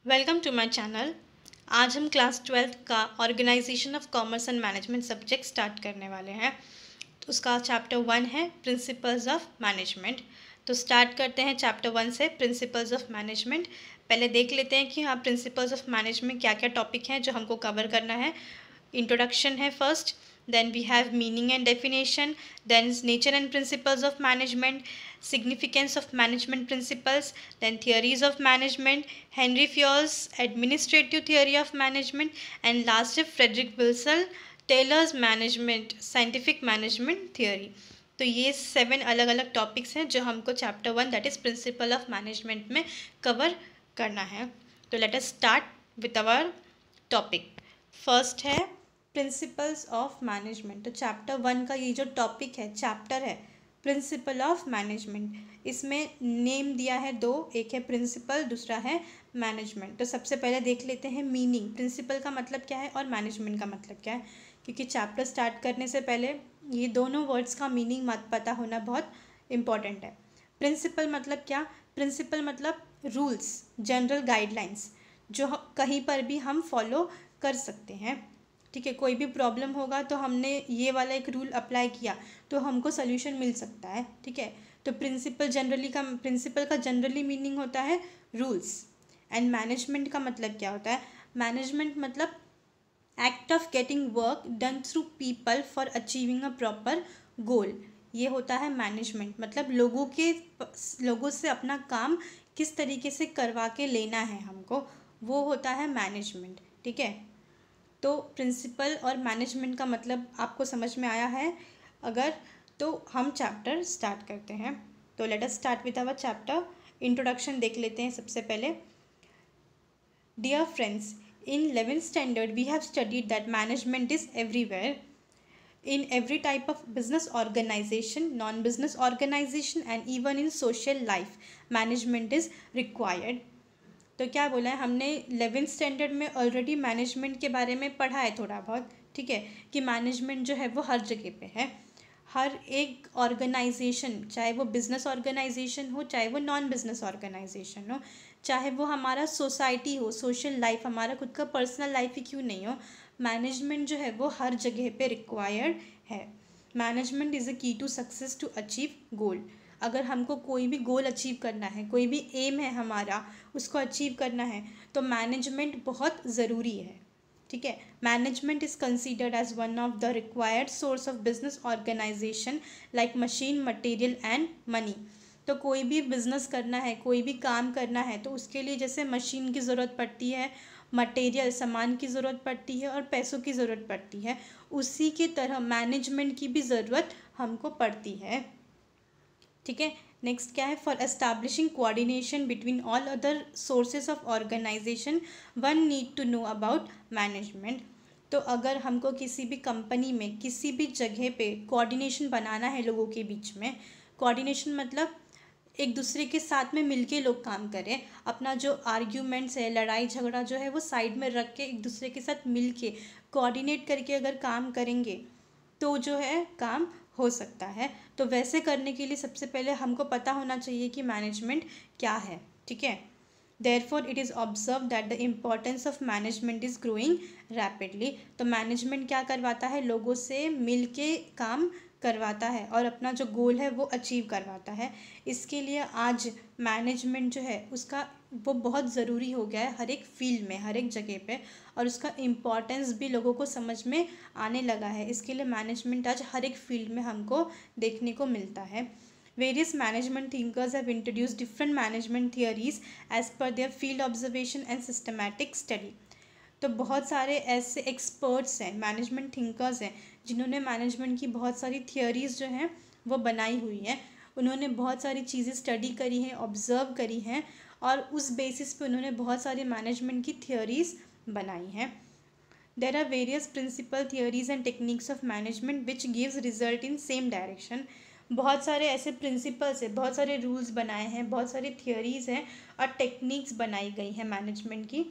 Welcome to my channel. आज हम class 12th का organisation of commerce and management subject start करने वाले हैं। तो उसका चैप्टर 1 है प्रिंसिपल्स ऑफ मैनेजमेंट। तो स्टार्ट करते हैं चैप्टर 1 से, प्रिंसिपल्स ऑफ मैनेजमेंट। पहले देख लेते हैं कि हाँ प्रिंसिपल्स ऑफ मैनेजमेंट क्या क्या टॉपिक हैं जो हमको कवर करना है। इंट्रोडक्शन है first, then we have meaning and definition, then is nature and principles of management, significance of management principles, then theories of management, Henry Fayol's administrative theory of management, and last is Frederick Wilson Taylor's management scientific management theory। तो ये 7 अलग अलग topics हैं जो हमको chapter 1 that is principle of management में cover करना है। तो let us start with our topic. First है प्रिंसिपल्स ऑफ मैनेजमेंट। तो चैप्टर 1 का ये जो टॉपिक है, चैप्टर है प्रिंसिपल ऑफ मैनेजमेंट। इसमें नेम दिया है दो, एक है प्रिंसिपल, दूसरा है मैनेजमेंट। तो सबसे पहले देख लेते हैं मीनिंग, प्रिंसिपल का मतलब क्या है और मैनेजमेंट का मतलब क्या है, क्योंकि चैप्टर स्टार्ट करने से पहले ये दोनों वर्ड्स का मीनिंग मत पता होना बहुत इम्पॉर्टेंट है। प्रिंसिपल मतलब क्या? प्रिंसिपल मतलब रूल्स, जनरल गाइडलाइंस जो कहीं पर भी हम फॉलो कर सकते हैं। ठीक है, कोई भी प्रॉब्लम होगा तो हमने ये वाला एक रूल अप्लाई किया तो हमको सोल्यूशन मिल सकता है। ठीक है, तो प्रिंसिपल का जनरली मीनिंग होता है रूल्स। एंड मैनेजमेंट का मतलब क्या होता है? मैनेजमेंट मतलब act of getting work done through people for achieving a proper goal. ये होता है मैनेजमेंट, मतलब लोगों से अपना काम किस तरीके से करवा के लेना है हमको, वो होता है मैनेजमेंट। ठीक है, तो प्रिंसिपल और मैनेजमेंट का मतलब आपको समझ में आया है अगर, तो हम चैप्टर स्टार्ट करते हैं। तो let us start with our chapter. Introduction देख लेते हैं सबसे पहले। Dear friends, in 11th standard we have studied that management is everywhere in every type of business organization, non-business organization and even in social life management is required। तो क्या बोला है हमने 11th स्टैंडर्ड में ऑलरेडी मैनेजमेंट के बारे में पढ़ा है थोड़ा बहुत। ठीक है, कि मैनेजमेंट जो है वो हर जगह पे है। हर एक ऑर्गेनाइजेशन, चाहे वो बिजनेस ऑर्गेनाइजेशन हो, चाहे वो नॉन बिजनेस ऑर्गेनाइजेशन हो, चाहे वो हमारा सोसाइटी हो, सोशल लाइफ, हमारा खुद का पर्सनल लाइफ ही क्यों नहीं हो, मैनेजमेंट जो है वो हर जगह पे रिक्वायर्ड है। मैनेजमेंट इज़ अ की टू सक्सेस टू अचीव गोल। अगर हमको कोई भी गोल अचीव करना है, कोई भी एम है हमारा, उसको अचीव करना है, तो मैनेजमेंट बहुत ज़रूरी है। ठीक है, management is considered as one of the required source of business organisation like machine, material and money. तो कोई भी बिजनेस करना है, कोई भी काम करना है, तो उसके लिए जैसे मशीन की ज़रूरत पड़ती है, मटेरियल सामान की ज़रूरत पड़ती है और पैसों की ज़रूरत पड़ती है, उसी की तरह मैनेजमेंट की भी ज़रूरत हमको पड़ती है। ठीक है, नेक्स्ट क्या है? For establishing coordination between all other sources of organisation one need to know about management. तो अगर हमको किसी भी कंपनी में, किसी भी जगह पे कोऑर्डिनेशन बनाना है लोगों के बीच में, कोऑर्डिनेशन मतलब एक दूसरे के साथ में मिलके लोग काम करें, अपना जो आर्ग्यूमेंट्स है, लड़ाई झगड़ा जो है वो साइड में रख के एक दूसरे के साथ मिलके कोऑर्डिनेट करके अगर काम करेंगे तो जो है काम हो सकता है। तो वैसे करने के लिए सबसे पहले हमको पता होना चाहिए कि मैनेजमेंट क्या है। ठीक है, therefore it is observe that the importance of management is growing rapidly. तो मैनेजमेंट क्या करवाता है? लोगों से मिल के काम करवाता है और अपना जो गोल है वो अचीव करवाता है। इसके लिए आज मैनेजमेंट जो है उसका वो बहुत ज़रूरी हो गया है हर एक फील्ड में, हर एक जगह पे, और उसका इम्पॉर्टेंस भी लोगों को समझ में आने लगा है। इसके लिए मैनेजमेंट आज हर एक फील्ड में हमको देखने को मिलता है। Various management thinkers have introduce different management theories as per their field observation and systematic study. तो बहुत सारे ऐसे एक्सपर्ट्स हैं, मैनेजमेंट थिंकर्स हैं, जिन्होंने मैनेजमेंट की बहुत सारी थियरीज़ जो हैं वो बनाई हुई हैं। उन्होंने बहुत सारी चीज़ें स्टडी करी हैं, ऑब्ज़र्व करी हैं, और उस बेसिस पे उन्होंने बहुत सारी मैनेजमेंट की थियरीज़ बनाई हैं। There are various principle theories and techniques of management which gives result in same direction. बहुत सारे ऐसे प्रिंसिपल्स हैं, बहुत सारे रूल्स बनाए हैं, बहुत सारी थियरीज़ हैं और टेक्निक्स बनाई गई हैं मैनेजमेंट की,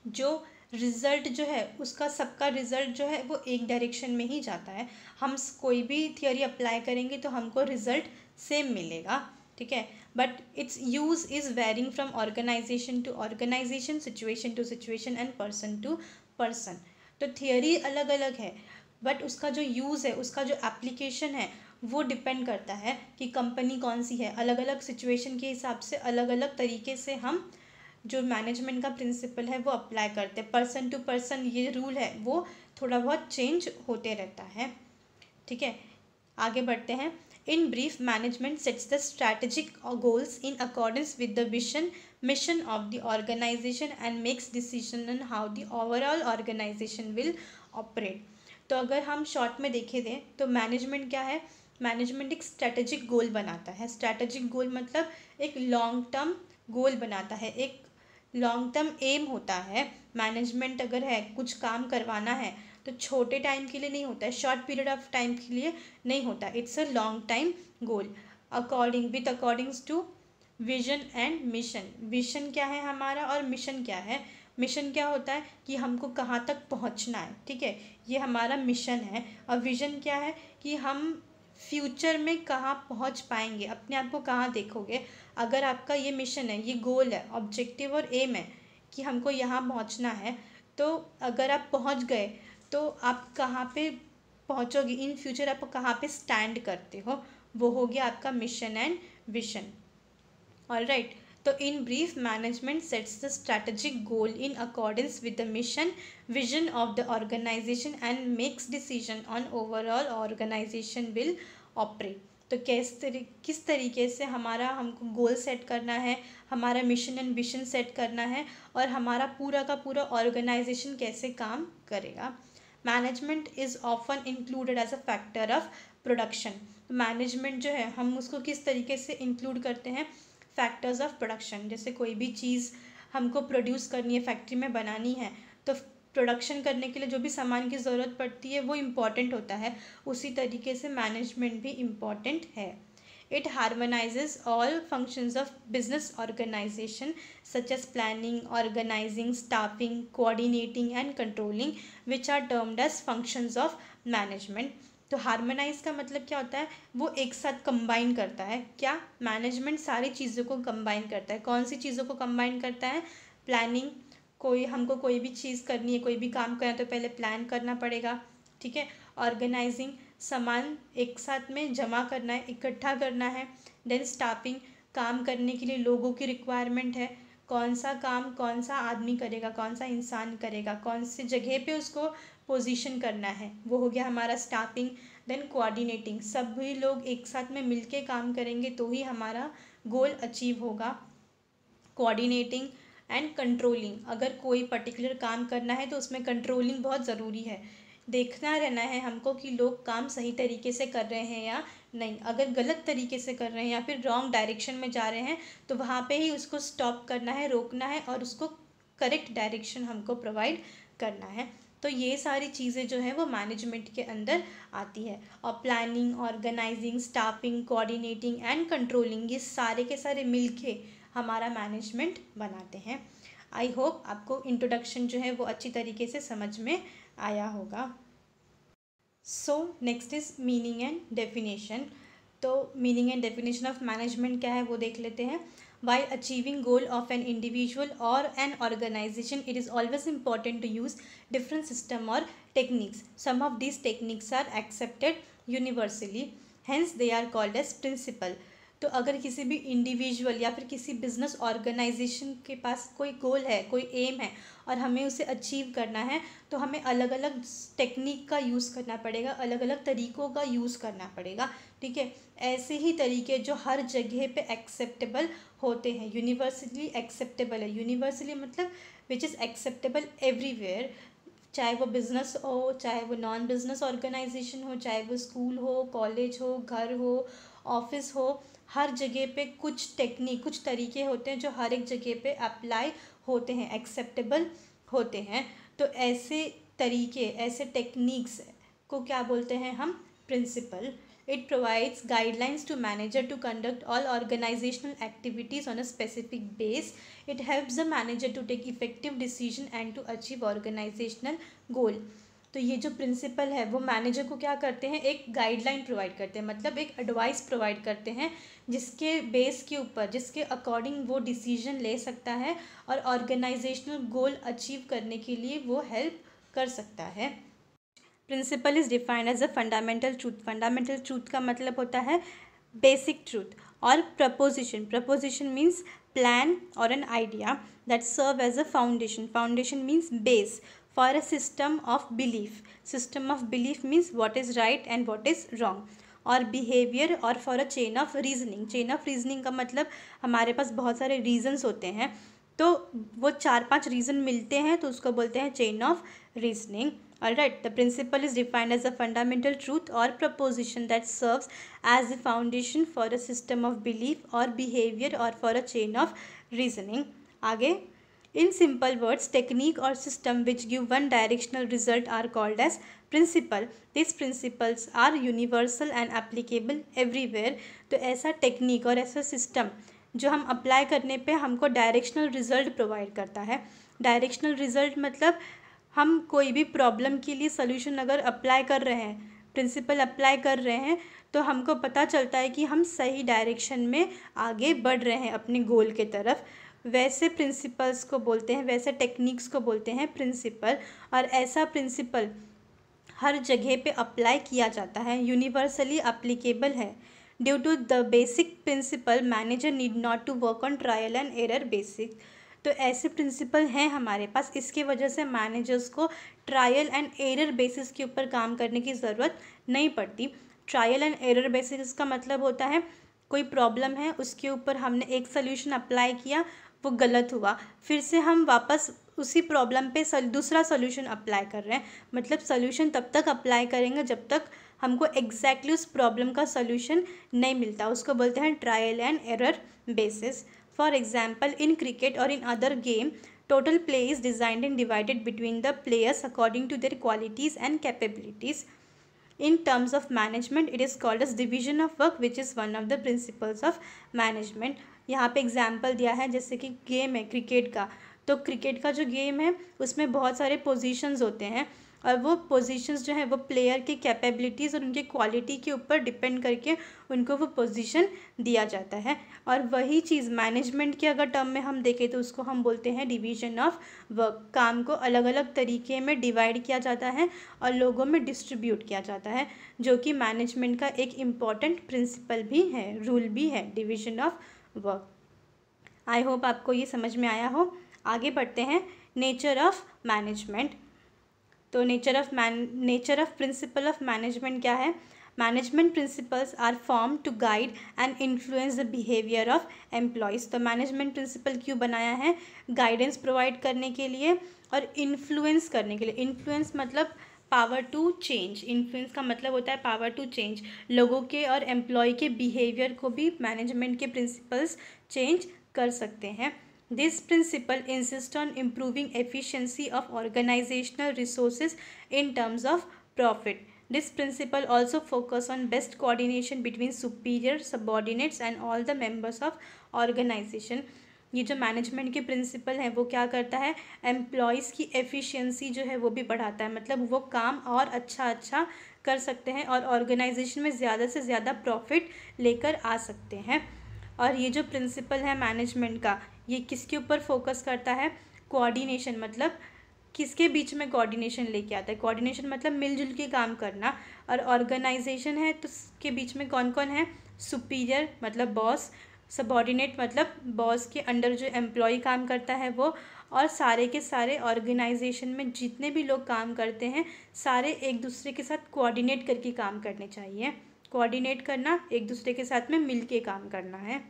जो रिज़ल्ट जो है उसका, सबका रिज़ल्ट जो है वो एक डायरेक्शन में ही जाता है। हम कोई भी थियोरी अप्लाई करेंगे तो हमको रिज़ल्ट सेम मिलेगा। ठीक है, but its use is varying from organization to organization, situation to situation and person to person. तो थियोरी अलग अलग है, बट उसका जो यूज़ है, उसका जो एप्लीकेशन है, वो डिपेंड करता है कि कंपनी कौन सी है। अलग अलग सिचुएशन के हिसाब से अलग अलग तरीके से हम जो मैनेजमेंट का प्रिंसिपल है वो अप्लाई करते हैं। पर्सन टू पर्सन ये रूल है वो थोड़ा बहुत चेंज होते रहता है। ठीक है, आगे बढ़ते हैं। In brief, management sets the strategic goals in accordance with the vision mission of the organisation and makes decision on how the overall organisation will operate. तो अगर हम शॉर्ट में देखे दें तो मैनेजमेंट क्या है? मैनेजमेंट एक स्ट्रैटेजिक गोल बनाता है। स्ट्रैटेजिक गोल मतलब एक लॉन्ग टर्म गोल बनाता है, एक लॉन्ग टर्म एम होता है। मैनेजमेंट अगर है कुछ काम करवाना है तो छोटे टाइम के लिए नहीं होता है, शॉर्ट पीरियड ऑफ टाइम के लिए नहीं होता, it's a long time goal accordings to vision and mission. Vision क्या है हमारा और मिशन क्या है? मिशन क्या होता है कि हमको कहाँ तक पहुँचना है, ठीक है, ये हमारा मिशन है। और विजन क्या है कि हम फ्यूचर में कहाँ पहुँच पाएंगे, अपने आप को कहाँ देखोगे। अगर आपका ये मिशन है, ये गोल है, ऑब्जेक्टिव और एम है कि हमको यहाँ पहुँचना है, तो अगर आप पहुँच गए तो आप कहाँ पे पहुँचोगे, इन फ्यूचर आप कहाँ पे स्टैंड करते हो, वो हो गया आपका मिशन एंड विजन। ऑलराइट, तो in brief, management sets the strategic goal in accordance with the mission vision of the organisation and makes decision on overall organisation will operate. तो किस तरीके से हमको गोल सेट करना है, हमारा मिशन एंड विजन सेट करना है, और हमारा पूरा का पूरा ऑर्गेनाइजेशन कैसे काम करेगा। Management is often included as a factor of production. Management जो है हम उसको किस तरीके से इंक्लूड करते हैं? Factors of production. जैसे कोई भी चीज़ हमको प्रोड्यूस करनी है, फैक्ट्री में बनानी है, तो प्रोडक्शन करने के लिए जो भी सामान की ज़रूरत पड़ती है वो इम्पॉर्टेंट होता है, उसी तरीके से मैनेजमेंट भी इम्पॉर्टेंट है। It harmonizes all functions of business organization such as planning, organizing, staffing, coordinating and controlling, which are termed as functions of management. तो हार्मोनाइज का मतलब क्या होता है? वो एक साथ कंबाइन करता है। क्या? मैनेजमेंट सारी चीज़ों को कंबाइन करता है। कौन सी चीज़ों को कंबाइन करता है? प्लानिंग, हमको कोई भी चीज़ करनी है, कोई भी काम करना है तो पहले प्लान करना पड़ेगा, ठीक है। ऑर्गेनाइजिंग, सामान एक साथ में जमा करना है, इकट्ठा करना है। देन स्टाफिंग, काम करने के लिए लोगों की रिक्वायरमेंट है, कौन सा काम कौन सा आदमी करेगा, कौन सा इंसान करेगा, कौन सी जगह पे उसको पोजीशन करना है, वो हो गया हमारा स्टाफिंग। देन कोऑर्डिनेटिंग, सभी लोग एक साथ में मिलके काम करेंगे तो ही हमारा गोल अचीव होगा। कोऑर्डिनेटिंग एंड कंट्रोलिंग, अगर कोई पर्टिकुलर काम करना है तो उसमें कंट्रोलिंग बहुत ज़रूरी है। देखना रहना है हमको कि लोग काम सही तरीके से कर रहे हैं या नहीं। अगर गलत तरीके से कर रहे हैं या फिर रॉन्ग डायरेक्शन में जा रहे हैं तो वहाँ पे ही उसको स्टॉप करना है, रोकना है और उसको करेक्ट डायरेक्शन हमको प्रोवाइड करना है। तो ये सारी चीज़ें जो है वो मैनेजमेंट के अंदर आती है। और planning, organising, staffing, coordinating and controlling, ये सारे के सारे मिलके हमारा मैनेजमेंट बनाते हैं। आई होप आपको इंट्रोडक्शन जो है वो अच्छी तरीके से समझ में आया होगा। So next is meaning and definition. तो meaning and definition of management क्या है वो देख लेते हैं। While achieving goal of an individual or an organization, it is always important to use different system or techniques. Some of these techniques are accepted universally, hence they are called as principle. तो अगर किसी भी individual या फिर किसी business organisation के पास कोई गोल है, कोई एम है और हमें उसे अचीव करना है, तो हमें अलग अलग टेक्निक का यूज़ करना पड़ेगा, अलग अलग तरीक़ों का यूज़ करना पड़ेगा, ठीक है। ऐसे ही तरीके जो हर जगह पे एक्सेप्टेबल होते हैं, यूनिवर्सली एक्सेप्टेबल है। यूनिवर्सली मतलब विच इज़ एक्सेप्टेबल एवरीवेयर, चाहे वो बिज़नेस हो, चाहे वो नॉन बिज़नेस ऑर्गेनाइजेशन हो, चाहे वो स्कूल हो, कॉलेज हो, घर हो, ऑफिस हो, हर जगह पे कुछ टेक्निक, कुछ तरीके होते हैं जो हर एक जगह पे अप्लाई होते हैं, एक्सेप्टेबल होते हैं। तो ऐसे तरीके, ऐसे टेक्निक्स को क्या बोलते हैं हम? Principal. It provides guidelines to manager to conduct all organizational activities on a specific base. It helps the manager to take effective decision and to achieve organizational goal. तो ये जो प्रिंसिपल है वो मैनेजर को क्या करते हैं, एक गाइडलाइन प्रोवाइड करते हैं, मतलब एक एडवाइस प्रोवाइड करते हैं जिसके बेस के ऊपर, जिसके अकॉर्डिंग वो डिसीजन ले सकता है और ऑर्गेनाइजेशनल गोल अचीव करने के लिए वो हेल्प कर सकता है। Principle is defined as a fundamental truth. Fundamental truth का मतलब होता है बेसिक ट्रूथ। और प्रपोजिशन, प्रपोजिशन मीन्स प्लान और an idea that serve as a foundation. Foundation means base for a system of belief. System of belief means what is right and what is wrong. और behaviour और for a chain of reasoning. Chain of reasoning का मतलब हमारे पास बहुत सारे regions होते हैं, तो वो 4-5 रीज़न मिलते हैं तो उसको बोलते हैं chain of reasoning. Alright, the principle is defined as a fundamental truth or proposition that serves as the foundation for a system of belief or behavior or for a chain of reasoning. आगे, in simple words, technique or system which give one directional result are called as principle. These principles are universal and applicable everywhere. तो ऐसा technique और ऐसा system जो हम apply करने पे हमको डायरेक्शनल रिजल्ट प्रोवाइड करता है। डायरेक्शनल रिजल्ट मतलब हम कोई भी प्रॉब्लम के लिए सोल्यूशन अगर अप्लाई कर रहे हैं, प्रिंसिपल अप्लाई कर रहे हैं, तो हमको पता चलता है कि हम सही डायरेक्शन में आगे बढ़ रहे हैं अपने गोल के तरफ। वैसे प्रिंसिपल्स को बोलते हैं, वैसे टेक्निक्स को बोलते हैं प्रिंसिपल। और ऐसा प्रिंसिपल हर जगह पे अप्लाई किया जाता है, यूनिवर्सली अप्लीकेबल है। Due to the basic principle manager need not to work on trial and error basic. तो ऐसे प्रिंसिपल हैं हमारे पास, इसके वजह से मैनेजर्स को ट्रायल एंड एरर बेसिस के ऊपर काम करने की ज़रूरत नहीं पड़ती। ट्रायल एंड एरर बेसिस का मतलब होता है कोई प्रॉब्लम है, उसके ऊपर हमने एक सोल्यूशन अप्लाई किया, वो गलत हुआ, फिर से हम वापस उसी प्रॉब्लम पे दूसरा सोल्यूशन अप्लाई कर रहे हैं। मतलब सोल्यूशन तब तक अप्लाई करेंगे जब तक हमको एग्जैक्टली उस प्रॉब्लम का सोल्यूशन नहीं मिलता, उसको बोलते हैं trial and error basis. For example, in cricket or in other game, total play is designed and divided between the players according to their qualities and capabilities. In terms of management, it is called as division of work, which is one of the principles of management. यहाँ पे example दिया है, जैसे कि game है cricket का, तो cricket का जो गेम है उसमें बहुत सारे पोजीशंस होते हैं और वो पोजीशंस जो है वो प्लेयर की कैपेबिलिटीज़ और उनकी क्वालिटी के ऊपर डिपेंड करके उनको वो पोजीशन दिया जाता है। और वही चीज़ मैनेजमेंट के अगर टर्म में हम देखें तो उसको हम बोलते हैं डिवीजन ऑफ वर्क। काम को अलग अलग तरीके में डिवाइड किया जाता है और लोगों में डिस्ट्रीब्यूट किया जाता है, जो कि मैनेजमेंट का एक इम्पॉर्टेंट प्रिंसिपल भी है, रूल भी है, division of work. I hope आपको ये समझ में आया हो। आगे बढ़ते हैं, नेचर ऑफ मैनेजमेंट। तो nature of principle of management क्या है? Management principles are form to guide and influence the behaviour of employees. तो मैनेजमेंट प्रिंसिपल क्यों बनाया है? गाइडेंस प्रोवाइड करने के लिए और इन्फ्लुएंस करने के लिए। इन्फ्लुएंस मतलब पावर टू चेंज, इन्फ्लुएंस का मतलब होता है पावर टू चेंज। लोगों के और एम्प्लॉय के बिहेवियर को भी मैनेजमेंट के प्रिंसिपल्स चेंज कर सकते हैं। This principle insists on improving efficiency of organizational resources in terms of profit. This principle also focuses on best coordination between superior, subordinates and all the members of organization. ये जो management के principal हैं वो क्या करता है? Employees की efficiency जो है वो भी बढ़ाता है, मतलब वो काम और अच्छा कर सकते हैं और ऑर्गेनाइजेशन में ज़्यादा से ज़्यादा प्रॉफिट लेकर आ सकते हैं। और ये जो प्रिंसिपल है मैनेजमेंट का, ये किसके ऊपर फोकस करता है? कोऑर्डिनेशन, मतलब किसके बीच में कोऑर्डिनेशन लेके आता है? कोऑर्डिनेशन मतलब मिलजुल के काम करना। और ऑर्गेनाइजेशन है तो उसके बीच में कौन कौन है? सुपीरियर मतलब बॉस, सबॉर्डिनेट मतलब बॉस के अंडर जो एम्प्लॉय काम करता है वो, और सारे के सारे ऑर्गेनाइजेशन में जितने भी लोग काम करते हैं सारे एक दूसरे के साथ कोऑर्डिनेट करके काम करने चाहिए। कोऑर्डिनेट करना, एक दूसरे के साथ में मिल के काम करना है।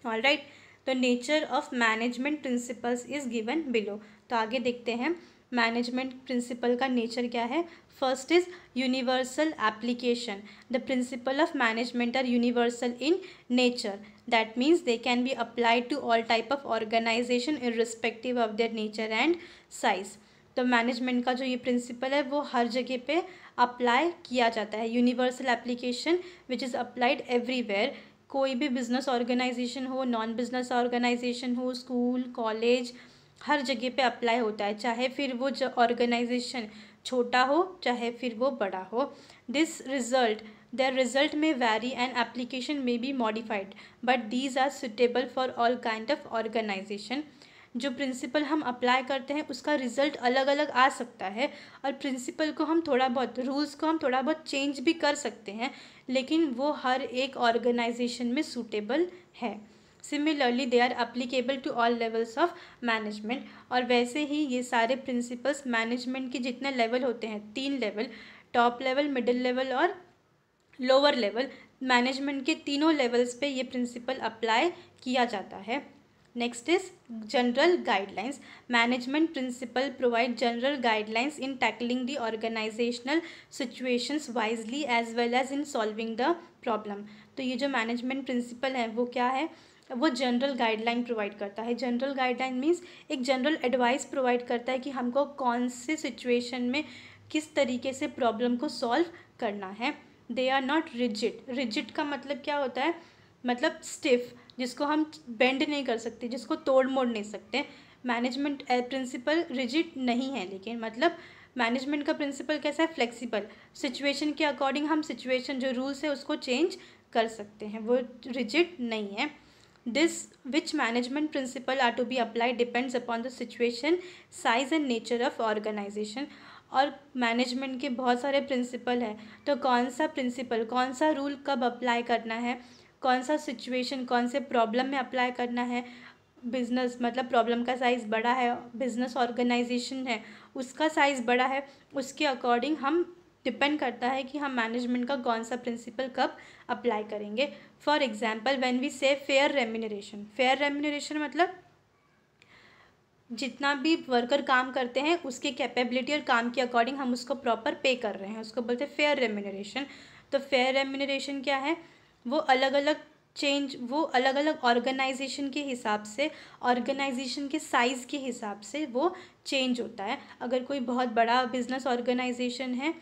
ऑलराइट, तो nature of management principles is given below. तो आगे देखते हैं मैनेजमेंट प्रिंसिपल का नेचर क्या है। First is universal application. The principle of management are universal in nature, that means they can be applied to all type of organisation irrespective of their nature and size. तो management का जो ये principal है वो हर जगह पे apply किया जाता है। Universal application which is applied everywhere. कोई भी बिजनेस ऑर्गेनाइजेशन हो, नॉन बिजनेस ऑर्गेनाइजेशन हो, स्कूल, कॉलेज, हर जगह पे अप्लाई होता है, चाहे फिर वो जो ऑर्गेनाइजेशन छोटा हो चाहे फिर वो बड़ा हो। Their result may vary and application may be modified, but these are suitable for all kind of organization. जो प्रिंसिपल हम अप्लाई करते हैं उसका रिजल्ट अलग अलग आ सकता है, और प्रिंसिपल को हम थोड़ा बहुत, रूल्स को हम थोड़ा बहुत चेंज भी कर सकते हैं, लेकिन वो हर एक ऑर्गेनाइजेशन में सूटेबल है। Similarly they are applicable to all levels of management. और वैसे ही ये सारे प्रिंसिपल्स मैनेजमेंट के जितने लेवल होते हैं, 3 level, top level, middle level और लोअर लेवल, मैनेजमेंट के तीनों लेवल्स पे ये प्रिंसिपल अप्लाई किया जाता है। Next is general guidelines. Management principle provide general guidelines in tackling the organisational situations wisely as well as in solving the problem. तो ये जो मैनेजमेंट प्रिंसिपल है वो क्या है, वो जनरल गाइडलाइन प्रोवाइड करता है। जनरल गाइडलाइन मीन्स एक जनरल एडवाइस प्रोवाइड करता है कि हमको कौन से सिचुएशन में किस तरीके से प्रॉब्लम को सॉल्व करना है। They are not rigid. Rigid का मतलब क्या होता है, मतलब स्टिफ, जिसको हम बेंड नहीं कर सकते, जिसको तोड़ मोड़ नहीं सकते। मैनेजमेंट प्रिंसिपल रिजिड नहीं है, लेकिन मतलब मैनेजमेंट का प्रिंसिपल कैसा है, फ्लेक्सिबल। सिचुएशन के अकॉर्डिंग हम सिचुएशन जो रूल्स है उसको चेंज कर सकते हैं, वो रिजिड नहीं है। This which management principle are to be apply depends upon the situation, size and nature of organisation. और मैनेजमेंट के बहुत सारे प्रिंसिपल हैं, तो कौन सा प्रिंसिपल, कौन सा रूल कब अप्लाई करना है, कौन सा सिचुएशन, कौन से प्रॉब्लम में अप्लाई करना है, बिजनेस मतलब प्रॉब्लम का साइज़ बड़ा है, बिजनेस ऑर्गेनाइजेशन है उसका साइज़ बड़ा है, उसके अकॉर्डिंग हम डिपेंड करता है कि हम मैनेजमेंट का कौन सा प्रिंसिपल कब अप्लाई करेंगे। फॉर एग्जाम्पल व्हेन वी से फेयर रेम्यूनरेशन। फेयर रेम्यूनरेशन मतलब जितना भी वर्कर काम करते हैं उसके कैपेबिलिटी और काम के अकॉर्डिंग हम उसको प्रॉपर पे कर रहे हैं, उसको बोलते हैं फेयर रेम्यूनरेशन। तो फेयर रेम्यूनरेशन क्या है, वो अलग अलग ऑर्गेनाइजेशन के हिसाब से, ऑर्गेनाइजेशन के साइज़ के हिसाब से वो चेंज होता है। अगर कोई बहुत बड़ा बिजनेस ऑर्गेनाइजेशन है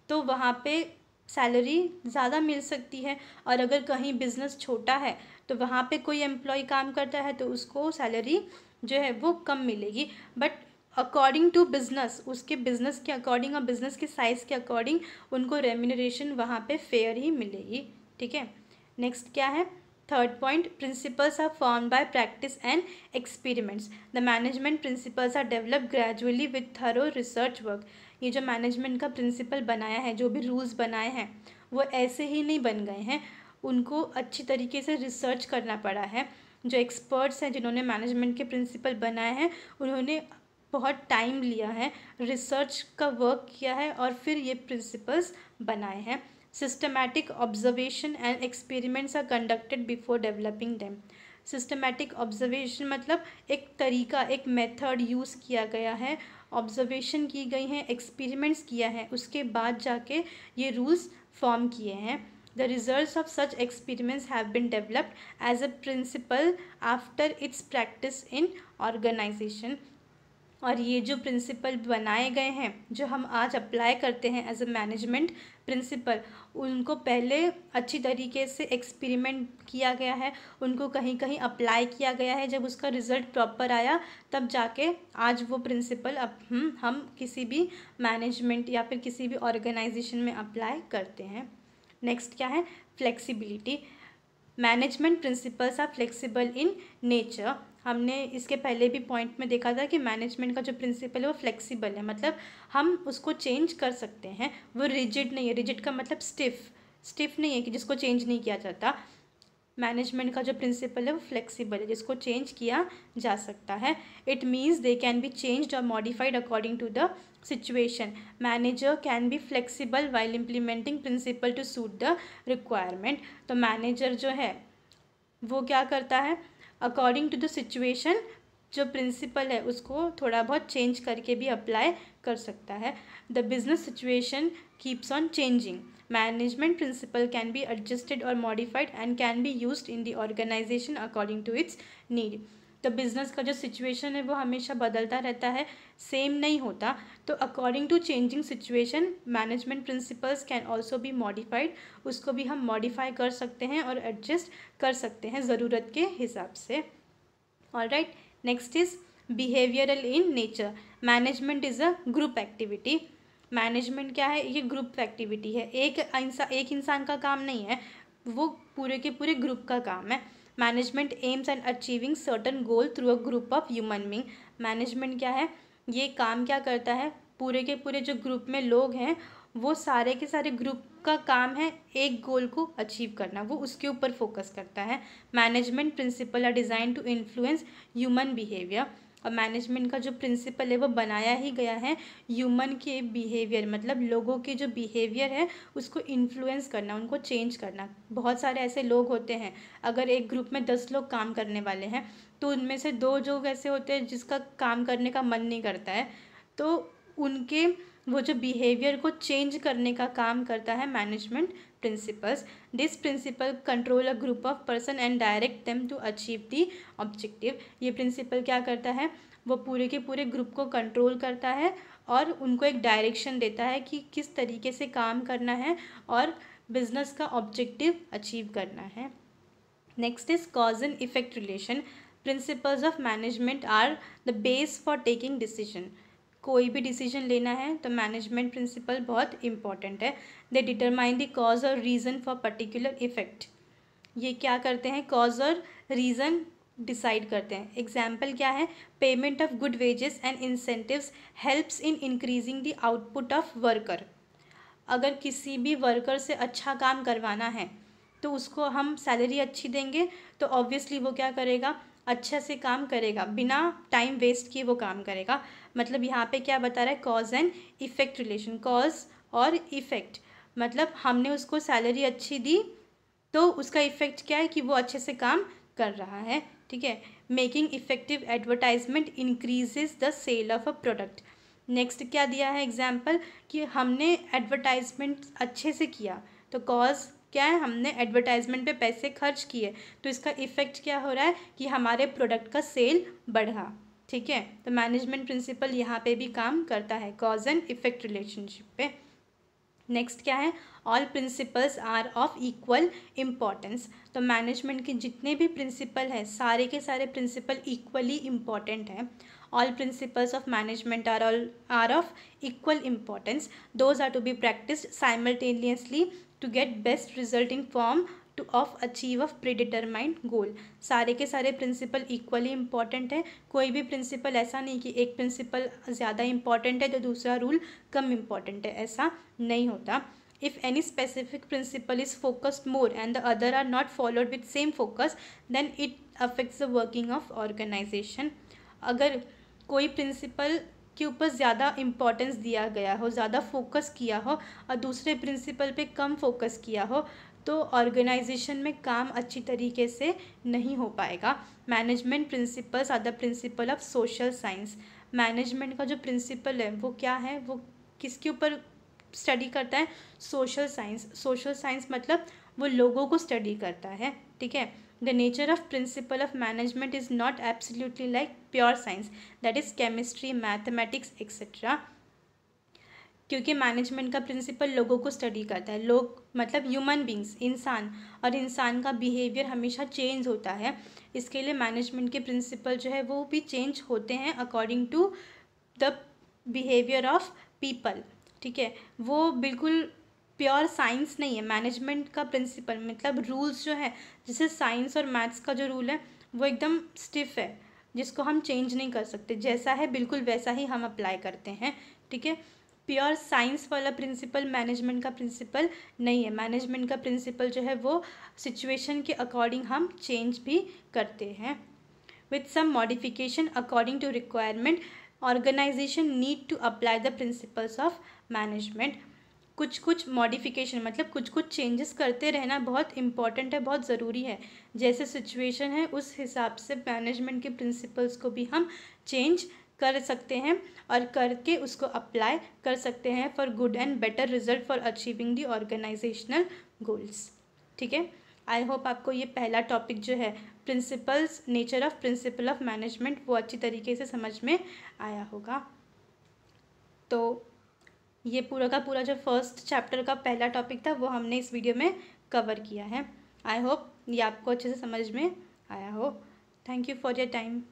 तो वहाँ पे सैलरी ज़्यादा मिल सकती है, और अगर कहीं बिज़नेस छोटा है तो वहाँ पे कोई एम्प्लॉय काम करता है तो उसको सैलरी जो है वो कम मिलेगी। बट अकॉर्डिंग टू बिज़नेस, उसके बिज़नेस के अकॉर्डिंग और बिज़नेस के साइज़ के अकॉर्डिंग उनको रेम्यूनरेशन वहाँ पे फेयर ही मिलेगी। ठीक है, नेक्स्ट क्या है, third point, principles are formed by practice and experiments. The management principles are developed gradually with thorough research work. ये जो मैनेजमेंट का प्रिंसिपल बनाया है, जो भी रूल्स बनाए हैं वो ऐसे ही नहीं बन गए हैं, उनको अच्छी तरीके से रिसर्च करना पड़ा है। जो एक्सपर्ट्स हैं जिन्होंने मैनेजमेंट के प्रिंसिपल बनाए हैं उन्होंने बहुत टाइम लिया है, रिसर्च का वर्क किया है और फिर ये प्रिंसिपल्स बनाए हैं। Systematic observation and experiments are conducted before developing them. Systematic observation मतलब एक तरीका, एक मेथड यूज़ किया गया है, ऑब्जर्वेशन की गई हैं, एक्सपेरिमेंट्स किया है, उसके बाद जाके ये रूल्स फॉर्म किए हैं। The results of such experiments have been developed as a principle after its practice in organization. और ये जो प्रिंसिपल बनाए गए हैं जो हम आज अप्लाई करते हैं एज अ मैनेजमेंट प्रिंसिपल, उनको पहले अच्छी तरीके से एक्सपेरिमेंट किया गया है, उनको कहीं कहीं अप्लाई किया गया है, जब उसका रिज़ल्ट प्रॉपर आया तब जाके आज वो प्रिंसिपल अब हम किसी भी मैनेजमेंट या फिर किसी भी ऑर्गेनाइजेशन में अप्लाई करते हैं। नेक्स्ट क्या है, flexibility. Management principles are flexible in nature. हमने इसके पहले भी पॉइंट में देखा था कि मैनेजमेंट का जो प्रिंसिपल है वो फ्लेक्सिबल है, मतलब हम उसको चेंज कर सकते हैं, वो रिजिड नहीं है। रिजिड का मतलब स्टिफ नहीं है कि जिसको चेंज नहीं किया जाता। मैनेजमेंट का जो प्रिंसिपल है वो फ्लेक्सिबल है, जिसको चेंज किया जा सकता है। It means they can be changed और modified according to the situation. Manager can be flexible while implementing principle to suit the requirement. तो मैनेजर जो है वो क्या करता है, अकॉर्डिंग टू द सिचुएशन जो प्रिंसिपल है उसको थोड़ा बहुत चेंज करके भी अप्लाई कर सकता है। The business situation keeps on changing. Management principle can be adjusted और modified and can be used in the organisation according to its need. तो बिज़नेस का जो सिचुएशन है वो हमेशा बदलता रहता है, सेम नहीं होता। तो according to changing situation management principles can also be modified, उसको भी हम मॉडिफाई कर सकते हैं और एडजस्ट कर सकते हैं ज़रूरत के हिसाब से। Alright, next is behavioural in nature. Management is a group activity. Management क्या है, ये ग्रुप एक्टिविटी है, एक इंसान का काम नहीं है, वो पूरे के पूरे ग्रुप का काम है। Management AIIMS and achieving certain goal through a group of human being. Management क्या है, ये काम क्या करता है, पूरे के पूरे जो ग्रुप में लोग हैं वो सारे के सारे ग्रुप का काम है एक गोल को अचीव करना, वो उसके ऊपर फोकस करता है। Management principle are design to influence human behaviour. और मैनेजमेंट का जो प्रिंसिपल है वो बनाया ही गया है ह्यूमन के बिहेवियर, मतलब लोगों के जो बिहेवियर है उसको इन्फ्लुएंस करना, उनको चेंज करना। बहुत सारे ऐसे लोग होते हैं, अगर एक ग्रुप में 10 लोग काम करने वाले हैं तो उनमें से 2 लोग ऐसे होते हैं जिसका काम करने का मन नहीं करता है, तो उनके वो जो बिहेवियर को चेंज करने का काम करता है management principles. This principle control a group of person and direct them to achieve the objective. ये प्रिंसिपल क्या करता है, वो पूरे के पूरे ग्रुप को कंट्रोल करता है और उनको एक डायरेक्शन देता है कि किस तरीके से काम करना है और बिजनेस का ऑब्जेक्टिव अचीव करना है। Next is cause and effect relation. Principles of management are the base for taking decision. कोई भी डिसीजन लेना है तो मैनेजमेंट प्रिंसिपल बहुत इंपॉर्टेंट है। दे डिटरमाइन द कॉज और रीज़न फॉर पर्टिकुलर इफेक्ट। ये क्या करते हैं, कॉज और रीज़न डिसाइड करते हैं। एग्जाम्पल क्या है, payment of good wages and incentives helps in increasing the output of worker. अगर किसी भी वर्कर से अच्छा काम करवाना है तो उसको हम सैलरी अच्छी देंगे तो ऑब्वियसली वो क्या करेगा, अच्छे से काम करेगा, बिना टाइम वेस्ट किए वो काम करेगा। मतलब यहाँ पे क्या बता रहा है, cause and effect relation. Cause और इफेक्ट मतलब हमने उसको सैलरी अच्छी दी तो उसका इफेक्ट क्या है कि वो अच्छे से काम कर रहा है, ठीक है। Making effective advertisement increases the sale of a product. Next क्या दिया है एग्जाम्पल, कि हमने एडवर्टाइजमेंट अच्छे से किया तो कॉज क्या है, हमने एडवर्टाइजमेंट पे पैसे खर्च किए तो इसका इफेक्ट क्या हो रहा है कि हमारे प्रोडक्ट का सेल बढ़ा, ठीक है। तो मैनेजमेंट प्रिंसिपल यहाँ पे भी काम करता है कॉज एंड इफेक्ट रिलेशनशिप पे। नेक्स्ट क्या है, all principles are of equal importance. तो मैनेजमेंट के जितने भी प्रिंसिपल हैं सारे के सारे प्रिंसिपल इक्वली इम्पॉर्टेंट हैं। All principles of management are of equal importance. Those are to be practised simultaneously to get best result in form to of achieve of predetermined goal. सारे के सारे प्रिंसिपल इक्वली इंपॉर्टेंट है, कोई भी principal ऐसा नहीं कि एक प्रिंसिपल ज़्यादा इंपॉर्टेंट है तो दूसरा रूल कम इंपॉर्टेंट है, ऐसा नहीं होता। If any specific principle is focused more and the other are not followed with same focus then it affects the working of organisation. अगर कोई प्रिंसिपल के ऊपर ज़्यादा इम्पोर्टेंस दिया गया हो, ज़्यादा फोकस किया हो और दूसरे प्रिंसिपल पे कम फोकस किया हो तो ऑर्गेनाइजेशन में काम अच्छी तरीके से नहीं हो पाएगा। Management principles are the principle of social science. Management का जो प्रिंसिपल है वो क्या है, वो किसके ऊपर स्टडी करता है, सोशल साइंस। सोशल साइंस मतलब वो लोगों को स्टडी करता है, ठीक है। The nature of principle of management is not absolutely like pure science, that is chemistry, mathematics etcetera. क्योंकि मैनेजमेंट का प्रिंसिपल लोगों को स्टडी करता है, लोग मतलब ह्यूमन बींग्स, इंसान, और इंसान का बिहेवियर हमेशा चेंज होता है। इसके लिए मैनेजमेंट के प्रिंसिपल जो है वो भी चेंज होते हैं according to the behaviour of people, ठीक है। वो बिल्कुल प्योर साइंस नहीं है मैनेजमेंट का प्रिंसिपल, मतलब रूल्स जो है जैसे साइंस और मैथ्स का जो रूल है वो एकदम स्टिफ है जिसको हम चेंज नहीं कर सकते, जैसा है बिल्कुल वैसा ही हम अप्लाई करते हैं, ठीक है। प्योर साइंस वाला प्रिंसिपल मैनेजमेंट का प्रिंसिपल नहीं है। मैनेजमेंट का प्रिंसिपल जो है वो सिचुएशन के अकॉर्डिंग हम चेंज भी करते हैं। With some modification according to requirement organisation need to apply the principles of management. कुछ मॉडिफिकेशन मतलब कुछ चेंजेस करते रहना बहुत इंपॉर्टेंट है, बहुत ज़रूरी है। जैसे सिचुएशन है उस हिसाब से मैनेजमेंट के प्रिंसिपल्स को भी हम चेंज कर सकते हैं और करके उसको अप्लाई कर सकते हैं for good and better result for achieving the organisational goals, ठीक है। आई होप आपको ये पहला टॉपिक जो है principles, nature of principle of management, वो अच्छी तरीके से समझ में आया होगा। तो ये पूरा का पूरा जो फर्स्ट चैप्टर का पहला टॉपिक था वो हमने इस वीडियो में कवर किया है। आई होप ये आपको अच्छे से समझ में आया हो। Thank you for your time.